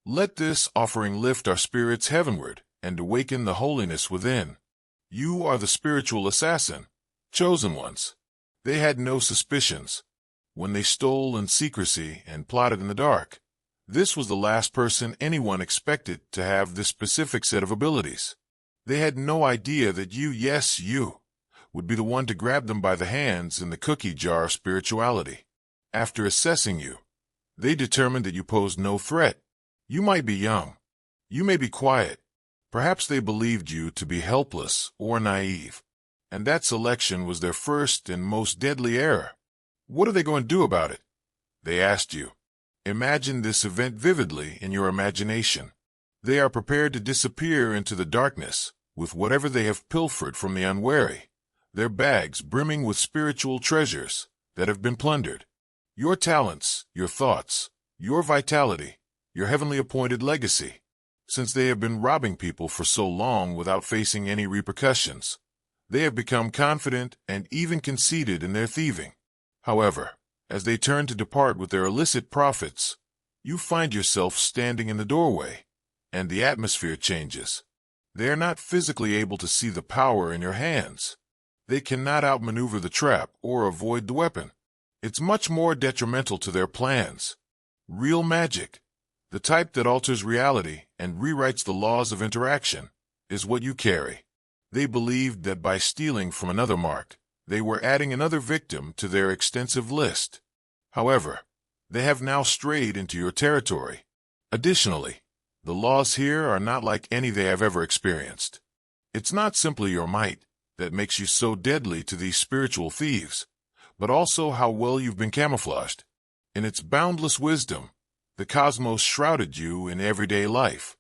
Let this offering lift our spirits heavenward and awaken the holiness within. You are the spiritual assassin, chosen ones. They had no suspicions. When they stole in secrecy and plotted in the dark, this was the last person anyone expected to have this specific set of abilities. They had no idea that you, yes, you, would be the one to grab them by the hands in the cookie jar of spirituality. After assessing you, they determined that you posed no threat. You might be young. You may be quiet. Perhaps they believed you to be helpless or naive. And that selection was their first and most deadly error. What are they going to do about it? They asked you. Imagine this event vividly in your imagination. They are prepared to disappear into the darkness with whatever they have pilfered from the unwary, their bags brimming with spiritual treasures that have been plundered. Your talents, your thoughts, your vitality, your heavenly appointed legacy. Since they have been robbing people for so long without facing any repercussions, they have become confident and even conceited in their thieving. However, as they turn to depart with their illicit profits, you find yourself standing in the doorway, and the atmosphere changes. They are not physically able to see the power in your hands. They cannot outmaneuver the trap or avoid the weapon. It's much more detrimental to their plans. Real magic, the type that alters reality and rewrites the laws of interaction, is what you carry. They believed that by stealing from another mark, they were adding another victim to their extensive list. However, they have now strayed into your territory. Additionally, the laws here are not like any they have ever experienced. It's not simply your might that makes you so deadly to these spiritual thieves, but also how well you've been camouflaged. In its boundless wisdom, the cosmos shrouded you in everyday life.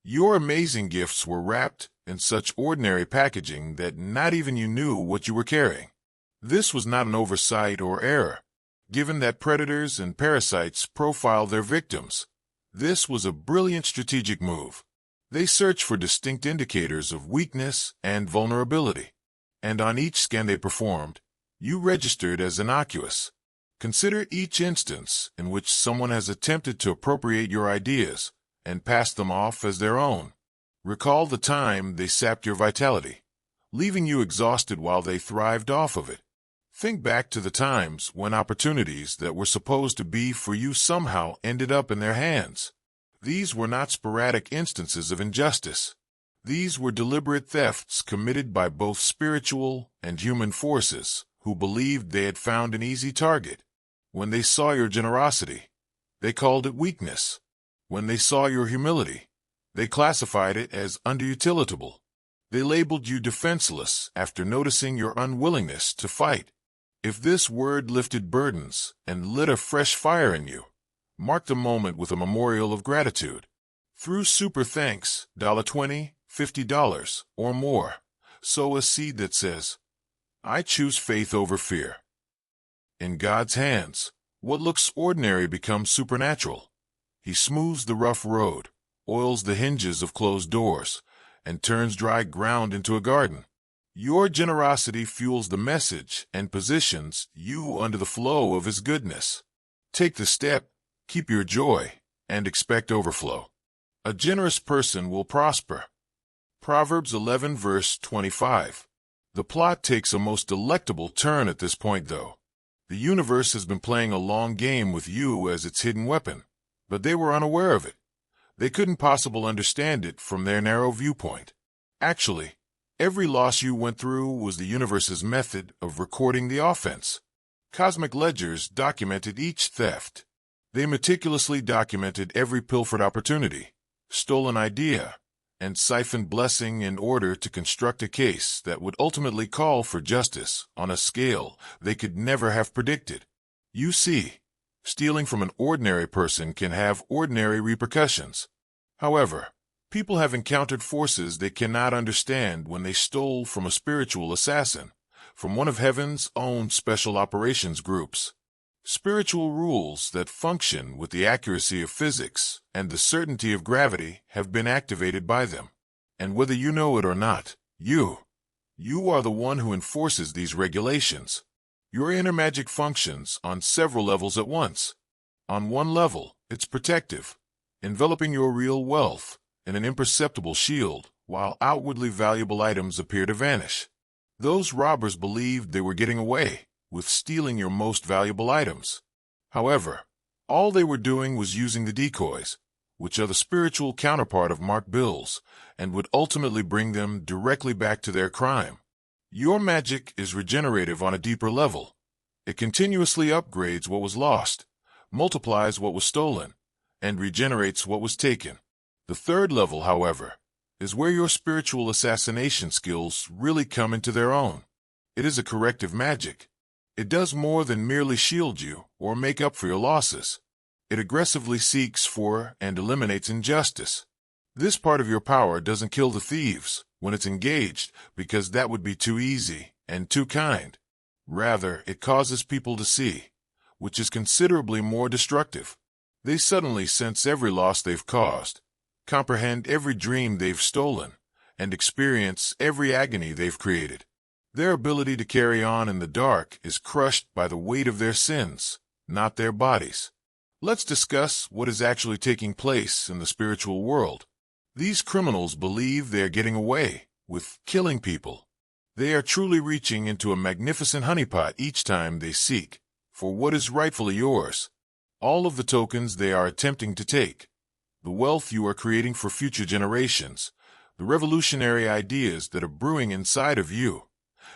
Your amazing gifts were wrapped in such ordinary packaging that not even you knew what you were carrying. This was not an oversight or error. Given that predators and parasites profile their victims, this was a brilliant strategic move. They search for distinct indicators of weakness and vulnerability, and on each scan they performed, you registered as innocuous. Consider each instance in which someone has attempted to appropriate your ideas and pass them off as their own. Recall the time they sapped your vitality, leaving you exhausted while they thrived off of it. Think back to the times when opportunities that were supposed to be for you somehow ended up in their hands. These were not sporadic instances of injustice. These were deliberate thefts committed by both spiritual and human forces who believed they had found an easy target. When they saw your generosity, they called it weakness. When they saw your humility, they classified it as underutilitable. They labeled you defenseless after noticing your unwillingness to fight. If this word lifted burdens and lit a fresh fire in you, mark the moment with a memorial of gratitude. Through super thanks, $20, $50, or more, sow a seed that says, I choose faith over fear. In God's hands, what looks ordinary becomes supernatural. He smooths the rough road, oils the hinges of closed doors, and turns dry ground into a garden. Your generosity fuels the message and positions you under the flow of His goodness. Take the step, keep your joy, and expect overflow. A generous person will prosper. Proverbs 11 verse 25. The plot takes a most delectable turn at this point, though. The universe has been playing a long game with you as its hidden weapon, but they were unaware of it. They couldn't possibly understand it from their narrow viewpoint. Actually, every loss you went through was the universe's method of recording the offense. Cosmic ledgers documented each theft. They meticulously documented every pilfered opportunity, stolen idea, and siphoned blessing in order to construct a case that would ultimately call for justice on a scale they could never have predicted. You see, stealing from an ordinary person can have ordinary repercussions. However, people have encountered forces they cannot understand when they stole from a spiritual assassin, from one of heaven's own special operations groups. Spiritual rules that function with the accuracy of physics and the certainty of gravity have been activated by them. And whether you know it or not, you are the one who enforces these regulations. Your inner magic functions on several levels at once. On one level, it's protective. enveloping your real wealth in an imperceptible shield, while outwardly valuable items appear to vanish. Those robbers believed they were getting away with stealing your most valuable items. However, all they were doing was using the decoys, which are the spiritual counterpart of marked bills, and would ultimately bring them directly back to their crime. Your magic is regenerative on a deeper level. It continuously upgrades what was lost, multiplies what was stolen, and regenerates what was taken. The third level, however, is where your spiritual assassination skills really come into their own. It is a corrective magic. It does more than merely shield you or make up for your losses. It aggressively seeks for and eliminates injustice. This part of your power doesn't kill the thieves when it's engaged, because that would be too easy and too kind. Rather, it causes people to see, which is considerably more destructive. They suddenly sense every loss they've caused, comprehend every dream they've stolen, and experience every agony they've created. Their ability to carry on in the dark is crushed by the weight of their sins, not their bodies. Let's discuss what is actually taking place in the spiritual world. These criminals believe they are getting away with killing people. They are truly reaching into a magnificent honeypot each time they seek for what is rightfully yours. All of the tokens they are attempting to take, the wealth you are creating for future generations, the revolutionary ideas that are brewing inside of you,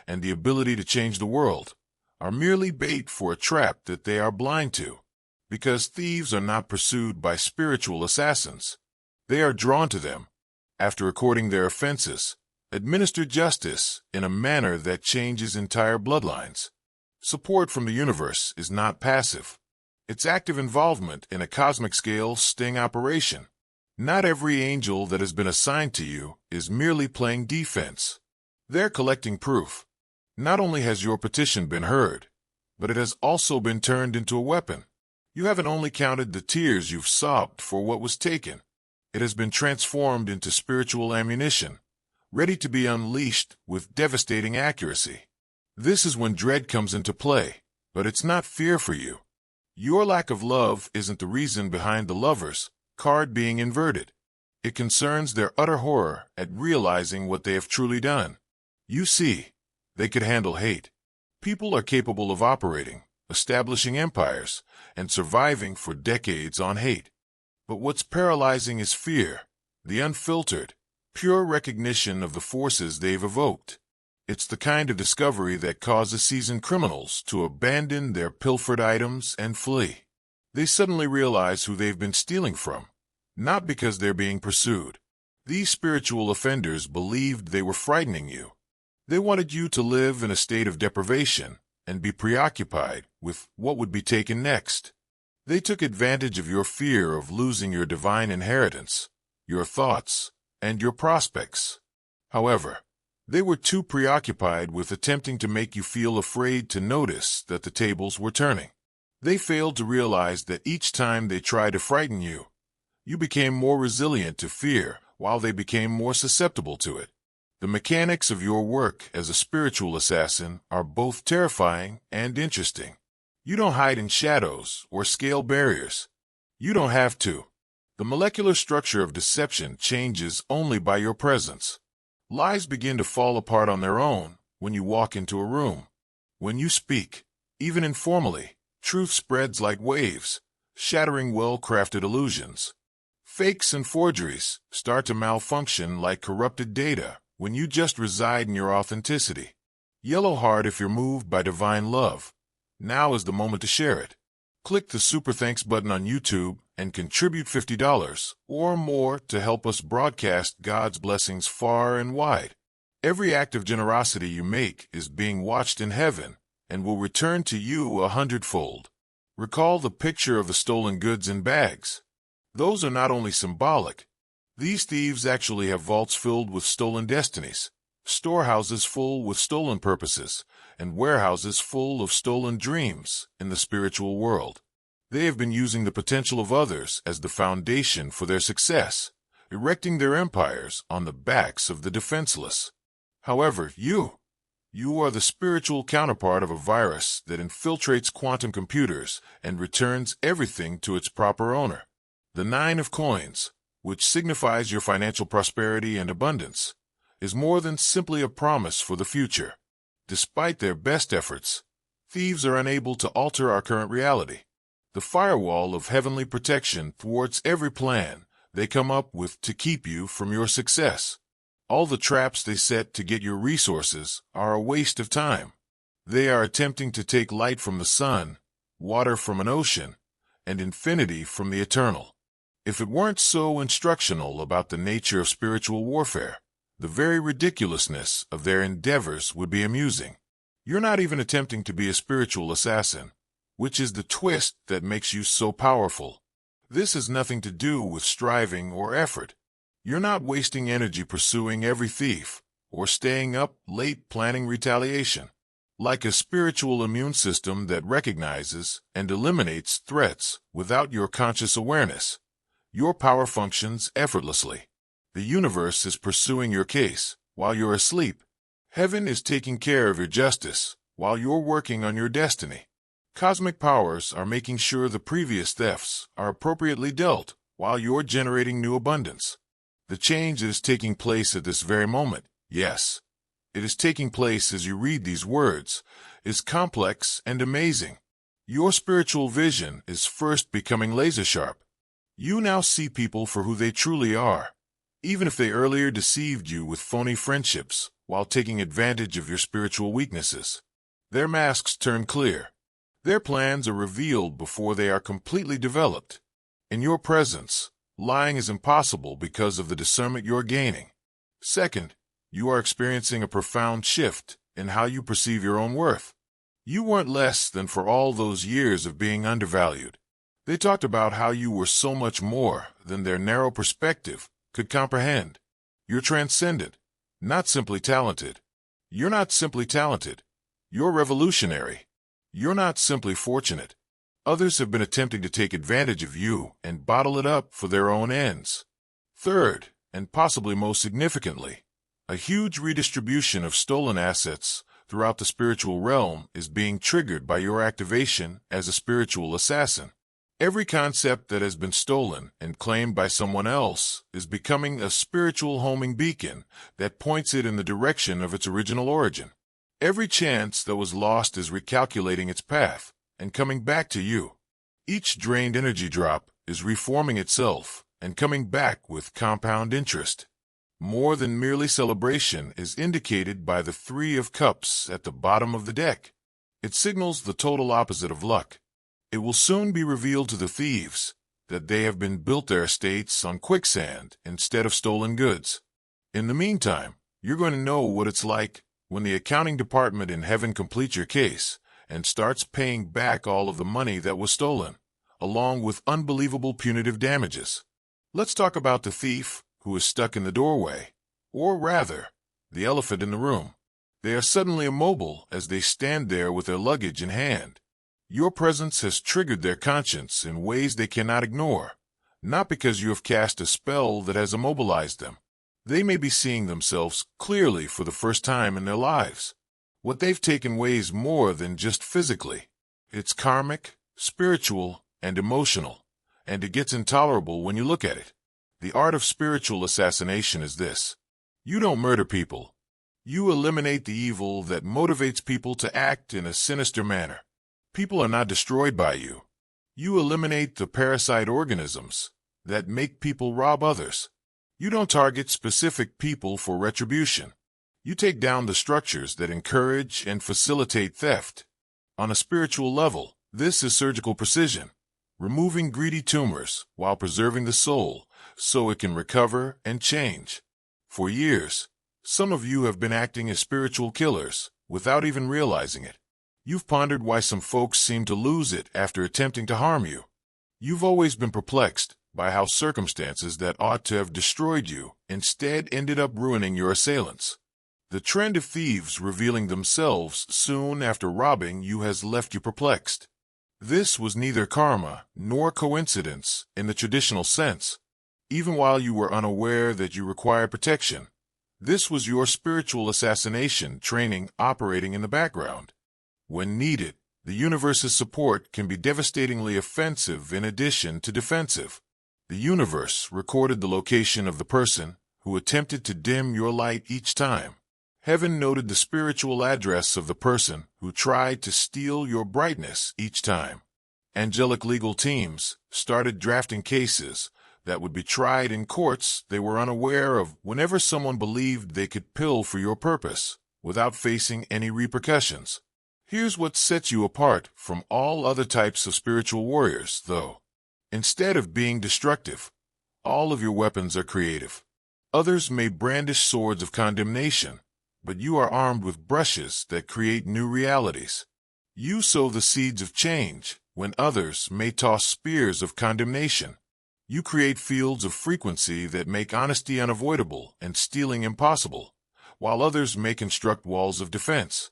and the ability to change the world, are merely bait for a trap that they are blind to. Because thieves are not pursued by spiritual assassins. They are drawn to them. After recording their offenses, administer justice in a manner that changes entire bloodlines. Support from the universe is not passive. It's active involvement in a cosmic-scale sting operation. Not every angel that has been assigned to you is merely playing defense. They're collecting proof. Not only has your petition been heard, but it has also been turned into a weapon. You haven't only counted the tears you've sobbed for what was taken. It has been transformed into spiritual ammunition, ready to be unleashed with devastating accuracy. This is when dread comes into play, but it's not fear for you. Your lack of love isn't the reason behind the Lovers card being inverted. It concerns their utter horror at realizing what they have truly done. You see, they could handle hate. People are capable of operating, establishing empires, and surviving for decades on hate. But what's paralyzing is fear, the unfiltered, pure recognition of the forces they've evoked. It's the kind of discovery that causes seasoned criminals to abandon their pilfered items and flee. They suddenly realize who they've been stealing from, not because they're being pursued. These spiritual offenders believed they were frightening you. They wanted you to live in a state of deprivation and be preoccupied with what would be taken next. They took advantage of your fear of losing your divine inheritance, your thoughts, and your prospects. However, they were too preoccupied with attempting to make you feel afraid to notice that the tables were turning. They failed to realize that each time they tried to frighten you, you became more resilient to fear while they became more susceptible to it. The mechanics of your work as a spiritual assassin are both terrifying and interesting. You don't hide in shadows or scale barriers. You don't have to. The molecular structure of deception changes only by your presence. Lies begin to fall apart on their own when you walk into a room. When you speak, even informally, truth spreads like waves, shattering well-crafted illusions. Fakes and forgeries start to malfunction like corrupted data when you just reside in your authenticity. Yellow heart if you're moved by divine love. Now is the moment to share it. Click the Super Thanks button on YouTube and contribute $50 or more to help us broadcast God's blessings far and wide. Every act of generosity you make is being watched in heaven and will return to you 100-fold. Recall the picture of the stolen goods in bags. Those are not only symbolic. These thieves actually have vaults filled with stolen destinies, storehouses full with stolen purposes, and warehouses full of stolen dreams in the spiritual world. They have been using the potential of others as the foundation for their success, erecting their empires on the backs of the defenseless. However, you are the spiritual counterpart of a virus that infiltrates quantum computers and returns everything to its proper owner. The Nine of Coins, which signifies your financial prosperity and abundance, is more than simply a promise for the future. Despite their best efforts, thieves are unable to alter our current reality. The firewall of heavenly protection thwarts every plan they come up with to keep you from your success. All the traps they set to get your resources are a waste of time. They are attempting to take light from the sun, water from an ocean, and infinity from the eternal. If it weren't so instructional about the nature of spiritual warfare, the very ridiculousness of their endeavors would be amusing. You're not even attempting to be a spiritual assassin, which is the twist that makes you so powerful. This has nothing to do with striving or effort. You're not wasting energy pursuing every thief, or staying up late planning retaliation. Like a spiritual immune system that recognizes and eliminates threats without your conscious awareness, your power functions effortlessly. The universe is pursuing your case while you're asleep. Heaven is taking care of your justice while you're working on your destiny. Cosmic powers are making sure the previous thefts are appropriately dealt while you're generating new abundance. The change is taking place at this very moment. Yes, it is taking place as you read these words, is complex and amazing. Your spiritual vision is first becoming laser sharp. You now see people for who they truly are, even if they earlier deceived you with phony friendships while taking advantage of your spiritual weaknesses. Their masks turn clear. Their plans are revealed before they are completely developed. In your presence, lying is impossible because of the discernment you're gaining. Second, you are experiencing a profound shift in how you perceive your own worth. You weren't less than for all those years of being undervalued. They talked about how you were so much more than their narrow perspective could comprehend. You're transcendent, not simply talented. You're not simply talented. You're revolutionary. You're not simply fortunate. Others have been attempting to take advantage of you and bottle it up for their own ends. Third, and possibly most significantly, a huge redistribution of stolen assets throughout the spiritual realm is being triggered by your activation as a spiritual assassin. Every concept that has been stolen and claimed by someone else is becoming a spiritual homing beacon that points it in the direction of its original origin. Every chance that was lost is recalculating its path and coming back to you. Each drained energy drop is reforming itself and coming back with compound interest. More than merely celebration is indicated by the Three of Cups at the bottom of the deck. It signals the total opposite of luck. It will soon be revealed to the thieves that they have been built their estates on quicksand instead of stolen goods. In the meantime, you're going to know what it's like when the accounting department in heaven completes your case and starts paying back all of the money that was stolen, along with unbelievable punitive damages. Let's talk about the thief who is stuck in the doorway, or rather, the elephant in the room. They are suddenly immobile as they stand there with their luggage in hand. Your presence has triggered their conscience in ways they cannot ignore, not because you have cast a spell that has immobilized them. They may be seeing themselves clearly for the first time in their lives. What they've taken weighs more than just physically. It's karmic, spiritual, and emotional, and it gets intolerable when you look at it. The art of spiritual assassination is this. You don't murder people. You eliminate the evil that motivates people to act in a sinister manner. People are not destroyed by you. You eliminate the parasite organisms that make people rob others. You don't target specific people for retribution. You take down the structures that encourage and facilitate theft. On a spiritual level, this is surgical precision, removing greedy tumors while preserving the soul so it can recover and change. For years, some of you have been acting as spiritual killers without even realizing it. You've pondered why some folks seem to lose it after attempting to harm you. You've always been perplexed by how circumstances that ought to have destroyed you instead ended up ruining your assailants. The trend of thieves revealing themselves soon after robbing you has left you perplexed. This was neither karma nor coincidence in the traditional sense. Even while you were unaware that you required protection, this was your spiritual assassination training operating in the background. When needed, the universe's support can be devastatingly offensive in addition to defensive. The universe recorded the location of the person who attempted to dim your light each time. Heaven noted the spiritual address of the person who tried to steal your brightness each time. Angelic legal teams started drafting cases that would be tried in courts they were unaware of whenever someone believed they could pill for your purpose without facing any repercussions. Here's what sets you apart from all other types of spiritual warriors, though. Instead of being destructive, all of your weapons are creative. Others may brandish swords of condemnation, but you are armed with brushes that create new realities. You sow the seeds of change when others may toss spears of condemnation. You create fields of frequency that make honesty unavoidable and stealing impossible, while others may construct walls of defense.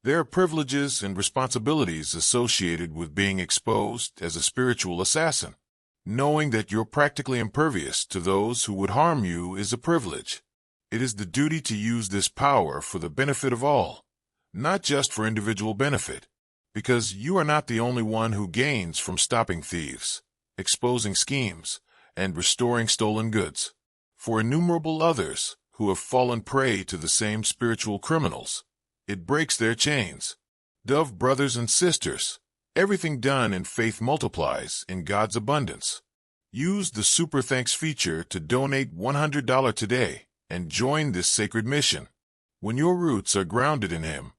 There are privileges and responsibilities associated with being exposed as a spiritual assassin. Knowing that you're practically impervious to those who would harm you is a privilege. It is the duty to use this power for the benefit of all, not just for individual benefit, because you are not the only one who gains from stopping thieves, exposing schemes, and restoring stolen goods. For innumerable others who have fallen prey to the same spiritual criminals, it breaks their chains. Dove brothers and sisters, everything done in faith multiplies in God's abundance. Use the Super Thanks feature to donate $100 today and join this sacred mission. When your roots are grounded in Him,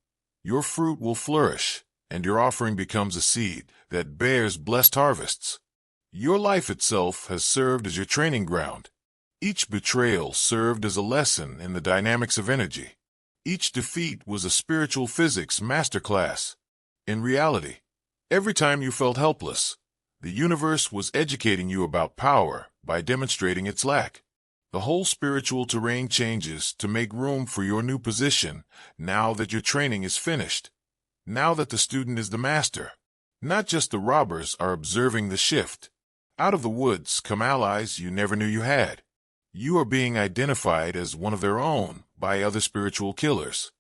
your fruit will flourish, and your offering becomes a seed that bears blessed harvests. Your life itself has served as your training ground. Each betrayal served as a lesson in the dynamics of energy. Each defeat was a spiritual physics masterclass. In reality, every time you felt helpless, the universe was educating you about power by demonstrating its lack. The whole spiritual terrain changes to make room for your new position now that your training is finished. Now that the student is the master, not just the robbers are observing the shift. Out of the woods come allies you never knew you had. You are being identified as one of their own by other spiritual killers.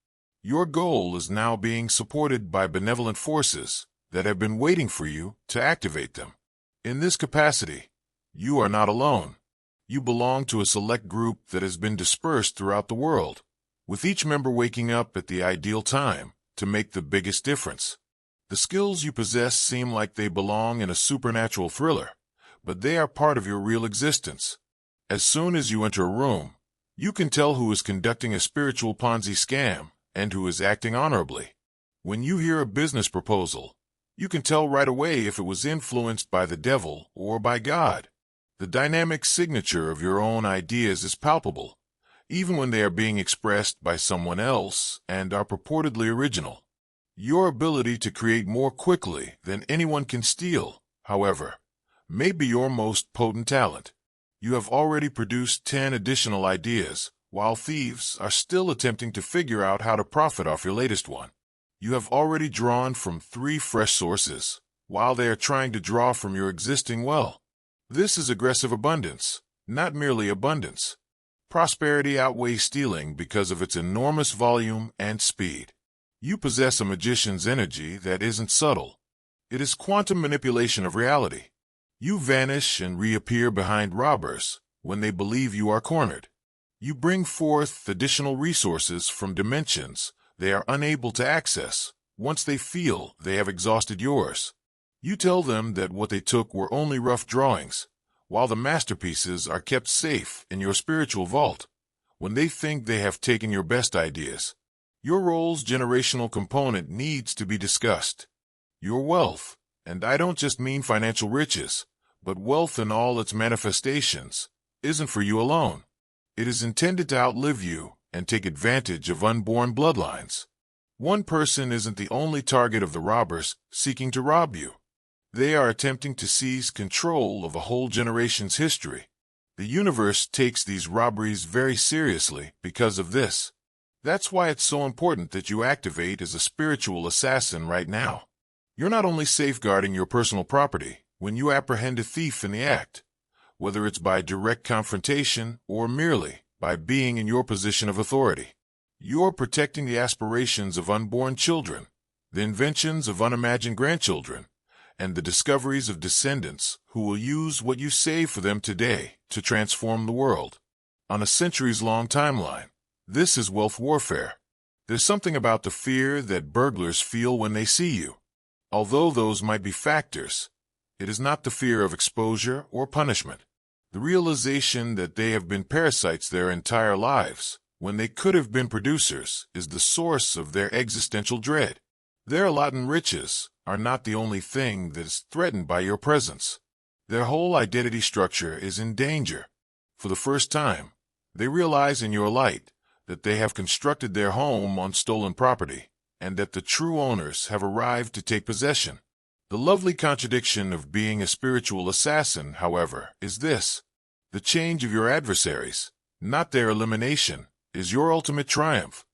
Your goal is now being supported by benevolent forces that have been waiting for you to activate them. In this capacity, you are not alone. You belong to a select group that has been dispersed throughout the world, with each member waking up at the ideal time to make the biggest difference. The skills you possess seem like they belong in a supernatural thriller, but they are part of your real existence. As soon as you enter a room, you can tell who is conducting a spiritual Ponzi scam and who is acting honorably. When you hear a business proposal, you can tell right away if it was influenced by the devil or by God. The dynamic signature of your own ideas is palpable, even when they are being expressed by someone else and are purportedly original. Your ability to create more quickly than anyone can steal, however, may be your most potent talent. You have already produced 10 additional ideas, while thieves are still attempting to figure out how to profit off your latest one. You have already drawn from 3 fresh sources, while they are trying to draw from your existing well. This is aggressive abundance, not merely abundance. Prosperity outweighs stealing because of its enormous volume and speed. You possess a magician's energy that isn't subtle. It is quantum manipulation of reality. You vanish and reappear behind robbers when they believe you are cornered. You bring forth additional resources from dimensions they are unable to access once they feel they have exhausted yours. You tell them that what they took were only rough drawings, while the masterpieces are kept safe in your spiritual vault. When they think they have taken your best ideas, your role's generational component needs to be discussed. Your wealth, and I don't just mean financial riches, but wealth in all its manifestations, isn't for you alone. It is intended to outlive you and take advantage of unborn bloodlines. One person isn't the only target of the robbers seeking to rob you. They are attempting to seize control of a whole generation's history. The universe takes these robberies very seriously because of this. That's why it's so important that you activate as a spiritual assassin right now. You're not only safeguarding your personal property when you apprehend a thief in the act, whether it's by direct confrontation or merely by being in your position of authority. You're protecting the aspirations of unborn children, the inventions of unimagined grandchildren, and the discoveries of descendants who will use what you save for them today to transform the world. On a centuries-long timeline, this is wealth warfare. There's something about the fear that burglars feel when they see you. Although those might be factors, it is not the fear of exposure or punishment. The realization that they have been parasites their entire lives, when they could have been producers, is the source of their existential dread. Their Latin riches are not the only thing that is threatened by your presence. Their whole identity structure is in danger. For the first time, they realize in your light that they have constructed their home on stolen property, and that the true owners have arrived to take possession. The lovely contradiction of being a spiritual assassin, however, is this: the change of your adversaries, not their elimination, is your ultimate triumph.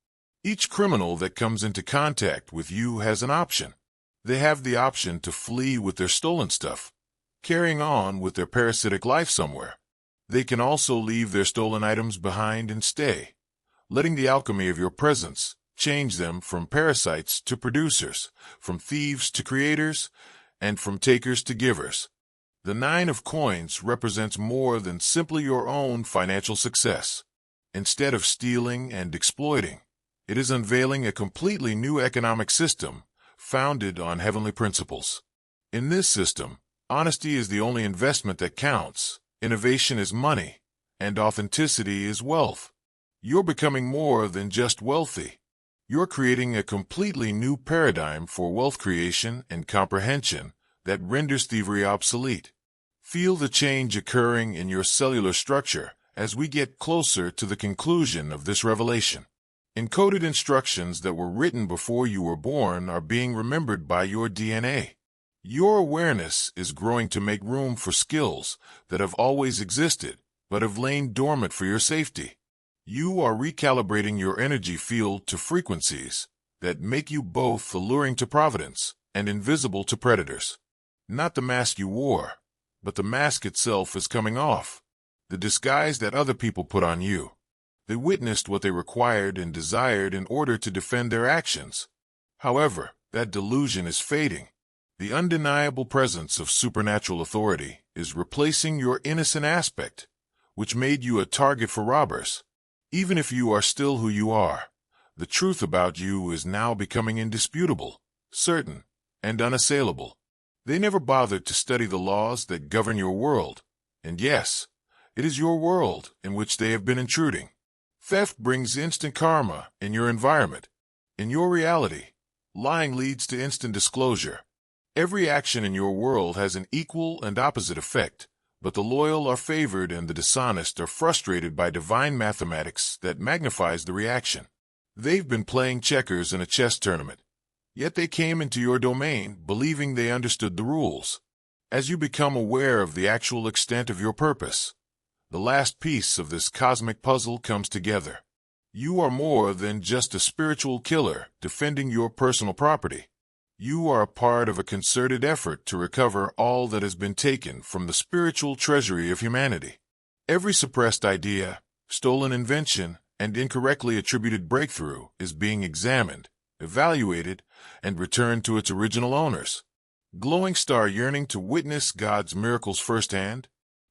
Each criminal that comes into contact with you has an option. They have the option to flee with their stolen stuff, carrying on with their parasitic life somewhere. They can also leave their stolen items behind and stay, letting the alchemy of your presence change them from parasites to producers, from thieves to creators, and from takers to givers. The Nine of Coins represents more than simply your own financial success. Instead of stealing and exploiting, it is unveiling a completely new economic system founded on heavenly principles. In this system, honesty is the only investment that counts, innovation is money, and authenticity is wealth. You're becoming more than just wealthy. You're creating a completely new paradigm for wealth creation and comprehension that renders thievery obsolete. Feel the change occurring in your cellular structure as we get closer to the conclusion of this revelation. Encoded instructions that were written before you were born are being remembered by your DNA. Your awareness is growing to make room for skills that have always existed but have lain dormant for your safety. You are recalibrating your energy field to frequencies that make you both alluring to providence and invisible to predators. Not the mask you wore, but the mask itself is coming off. The disguise that other people put on you. They witnessed what they required and desired in order to defend their actions. However, that delusion is fading. The undeniable presence of supernatural authority is replacing your innocent aspect, which made you a target for robbers. Even if you are still who you are, the truth about you is now becoming indisputable, certain, and unassailable. They never bothered to study the laws that govern your world, and yes, it is your world in which they have been intruding. Theft brings instant karma in your environment. In your reality, lying leads to instant disclosure. Every action in your world has an equal and opposite effect, but the loyal are favored and the dishonest are frustrated by divine mathematics that magnifies the reaction. They've been playing checkers in a chess tournament, yet they came into your domain believing they understood the rules. As you become aware of the actual extent of your purpose, the last piece of this cosmic puzzle comes together. You are more than just a spiritual killer defending your personal property. You are a part of a concerted effort to recover all that has been taken from the spiritual treasury of humanity. Every suppressed idea, stolen invention, and incorrectly attributed breakthrough is being examined, evaluated, and returned to its original owners. Glowing star yearning to witness God's miracles firsthand?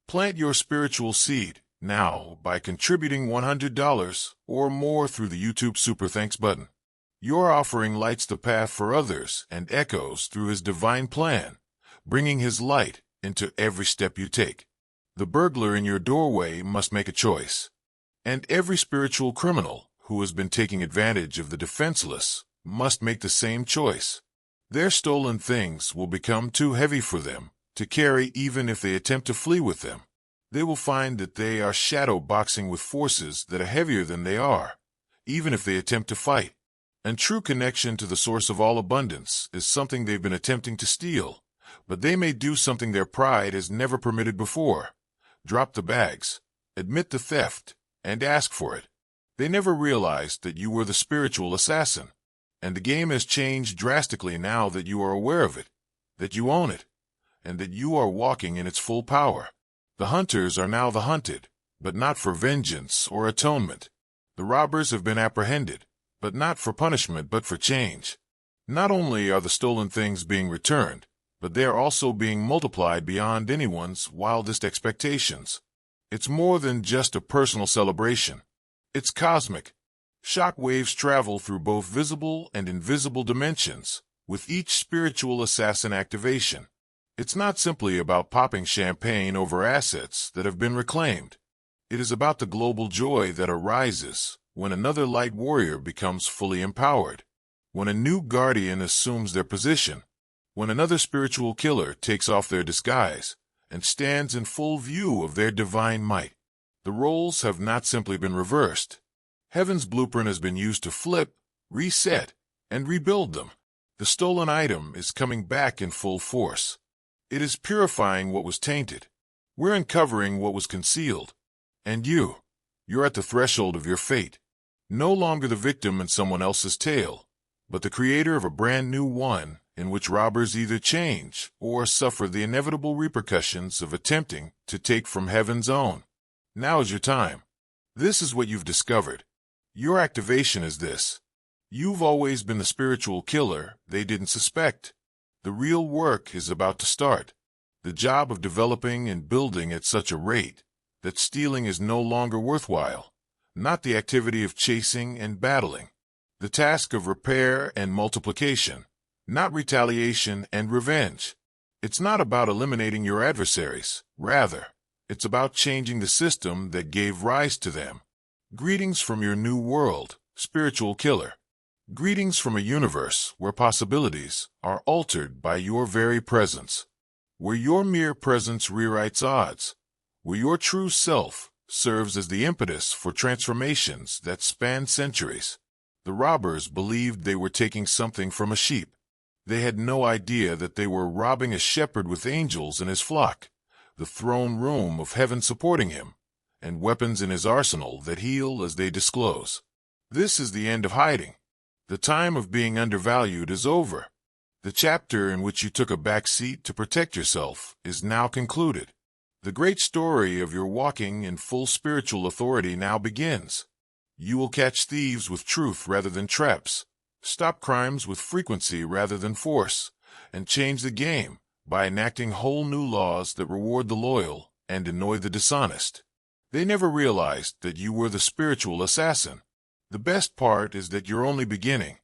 Plant your spiritual seed now by contributing $100 or more through the YouTube Super Thanks button. Your offering lights the path for others and echoes through His divine plan, bringing His light into every step you take. The burglar in your doorway must make a choice, and every spiritual criminal who has been taking advantage of the defenseless must make the same choice. Their stolen things will become too heavy for them to carry even if they attempt to flee with them. They will find that they are shadow boxing with forces that are heavier than they are, even if they attempt to fight. And true connection to the source of all abundance is something they've been attempting to steal, but they may do something their pride has never permitted before. Drop the bags, admit the theft, and ask for it. They never realized that you were the spiritual assassin, and the game has changed drastically now that you are aware of it, that you own it, and that you are walking in its full power. The hunters are now the hunted, but not for vengeance or atonement. The robbers have been apprehended, but not for punishment but for change. Not only are the stolen things being returned, but they are also being multiplied beyond anyone's wildest expectations. It's more than just a personal celebration. It's cosmic. Shock waves travel through both visible and invisible dimensions, with each spiritual assassin activation. It's not simply about popping champagne over assets that have been reclaimed. It is about the global joy that arises when another light warrior becomes fully empowered, when a new guardian assumes their position, when another spiritual killer takes off their disguise and stands in full view of their divine might. The roles have not simply been reversed. Heaven's blueprint has been used to flip, reset, and rebuild them. The stolen item is coming back in full force. It is purifying what was tainted. We're uncovering what was concealed. And you're at the threshold of your fate. No longer the victim in someone else's tale, but the creator of a brand new one in which robbers either change or suffer the inevitable repercussions of attempting to take from heaven's own. Now is your time. This is what you've discovered. Your activation is this. You've always been the spiritual killer they didn't suspect. The real work is about to start. The job of developing and building at such a rate that stealing is no longer worthwhile, not the activity of chasing and battling. The task of repair and multiplication, not retaliation and revenge. It's not about eliminating your adversaries. Rather, it's about changing the system that gave rise to them. Greetings from your new world, spiritual killer. Greetings from a universe where possibilities are altered by your very presence, where your mere presence rewrites odds, where your true self serves as the impetus for transformations that span centuries. The robbers believed they were taking something from a sheep. They had no idea that they were robbing a shepherd with angels in his flock, the throne room of heaven supporting him, and weapons in his arsenal that heal as they disclose. This is the end of hiding. The time of being undervalued is over. The chapter in which you took a back seat to protect yourself is now concluded. The great story of your walking in full spiritual authority now begins. You will catch thieves with truth rather than traps, stop crimes with frequency rather than force, and change the game by enacting whole new laws that reward the loyal and annoy the dishonest. They never realized that you were the spiritual assassin. The best part is that you're only beginning.